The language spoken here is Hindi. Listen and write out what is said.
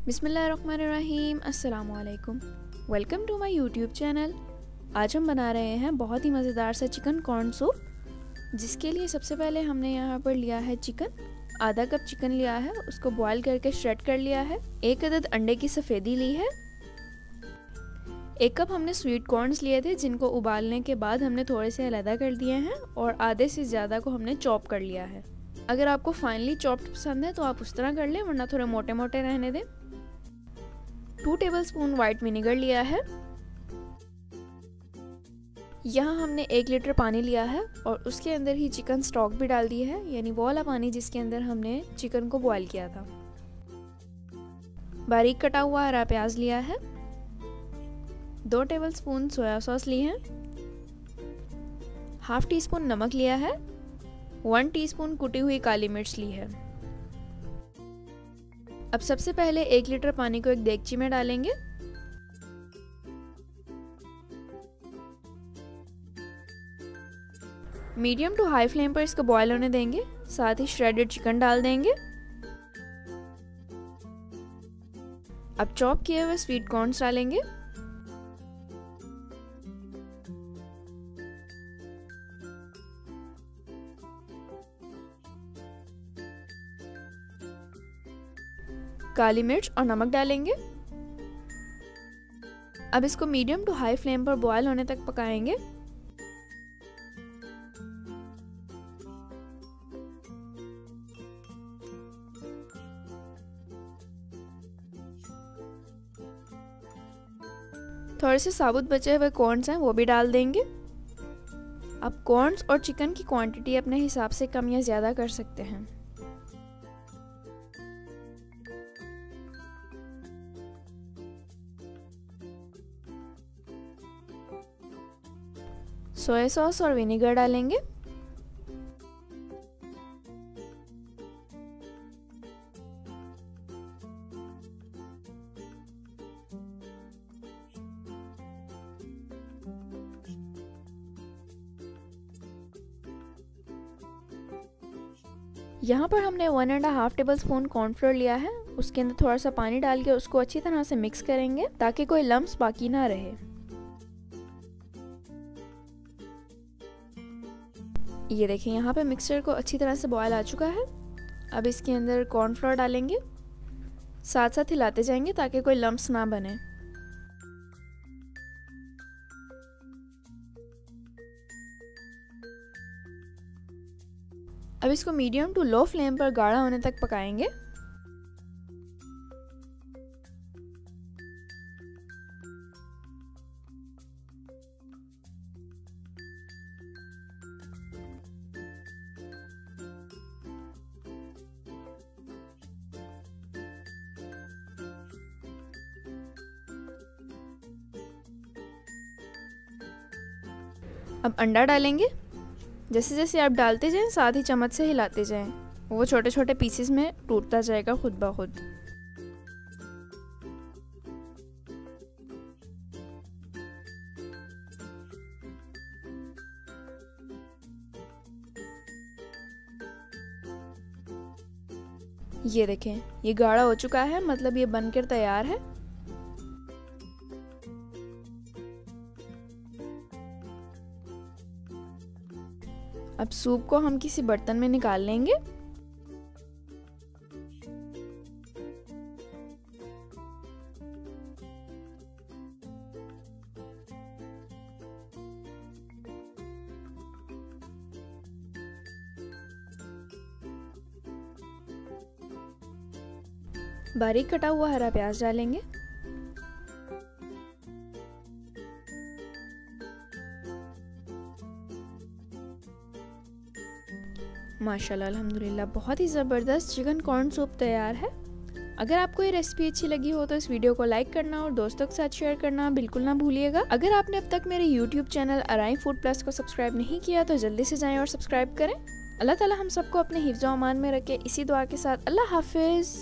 बिस्मिल्लाहिर्रहमानिर्रहीम, अस्सलामुअलैकुम। Welcome to my YouTube channel. आज हम बना रहे हैं बहुत ही मज़ेदार सा चिकन कॉर्न सूप, जिसके लिए सबसे पहले हमने यहाँ पर लिया है चिकन। आधा कप चिकन लिया है, उसको बॉईल करके श्रेड कर लिया है। 1 अदद अंडे की सफ़ेदी ली है। 1 कप हमने स्वीट कॉर्नस लिए थे, जिनको उबालने के बाद हमने थोड़े से अलग कर दिए हैं, और आधे से ज़्यादा को हमने चॉप कर लिया है। अगर आपको फाइनली चॉप्ड पसंद है तो आप उस तरह कर लें, वरना थोड़े मोटे मोटे रहने दें। 2 टेबलस्पून वाइट विनेगर लिया है। यहाँ हमने 1 लीटर पानी लिया है और उसके अंदर ही चिकन स्टॉक भी डाल दी है, यानी वो वाला पानी जिसके अंदर हमने चिकन को बॉईल किया था। बारीक कटा हुआ हरा प्याज लिया है। 2 टेबलस्पून सोया सॉस ली है। ½ टीस्पून नमक लिया है। 1 टीस्पून कुटी हुई काली मिर्च ली है। अब सबसे पहले 1 लीटर पानी को एक देगची में डालेंगे। मीडियम टू हाई फ्लेम पर इसको बॉईल होने देंगे। साथ ही श्रेडेड चिकन डाल देंगे। अब चॉप किए हुए स्वीट कॉर्न्स डालेंगे। काली मिर्च और नमक डालेंगे। अब इसको मीडियम टू हाई फ्लेम पर बॉयल होने तक पकाएंगे। थोड़े से साबुत बचे हुए कॉर्न्स हैं, वो भी डाल देंगे। अब कॉर्न्स और चिकन की क्वांटिटी अपने हिसाब से कम या ज़्यादा कर सकते हैं। सोया सॉस और विनेगर डालेंगे। यहाँ पर हमने 1.5 टेबलस्पून कॉर्नफ्लोर लिया है। उसके अंदर थोड़ा सा पानी डाल के उसको अच्छी तरह से मिक्स करेंगे, ताकि कोई लम्स बाकी ना रहे। ये देखें, यहाँ पे मिक्सचर को अच्छी तरह से बॉयल आ चुका है। अब इसके अंदर कॉर्नफ्लोर डालेंगे, साथ साथ हिलाते जाएंगे ताकि कोई लम्स ना बने। अब इसको मीडियम टू लो फ्लेम पर गाढ़ा होने तक पकाएंगे। अब अंडा डालेंगे। जैसे जैसे आप डालते जाएं, साथ ही चम्मच से हिलाते जाएं। वो छोटे छोटे पीसेस में टूटता जाएगा खुद ब खुद। ये देखें, ये गाढ़ा हो चुका है, मतलब ये बनकर तैयार है। अब सूप को हम किसी बर्तन में निकाल लेंगे। बारीक कटा हुआ हरा प्याज डालेंगे। माशाल्लाह, अल्हम्दुलिल्लाह, बहुत ही ज़बरदस्त चिकन कॉर्न सूप तैयार है। अगर आपको ये रेसिपी अच्छी लगी हो तो इस वीडियो को लाइक करना और दोस्तों के साथ शेयर करना बिल्कुल ना भूलिएगा। अगर आपने अब तक मेरे यूट्यूब चैनल अराई फूड प्लस को सब्सक्राइब नहीं किया तो जल्दी से जाएं और सब्सक्राइब करें। अल्लाह ताला हम सबको अपने हिफ्ज़-ओ-अमान में रखे। इसी दुआ के साथ अल्लाह हाफिज़।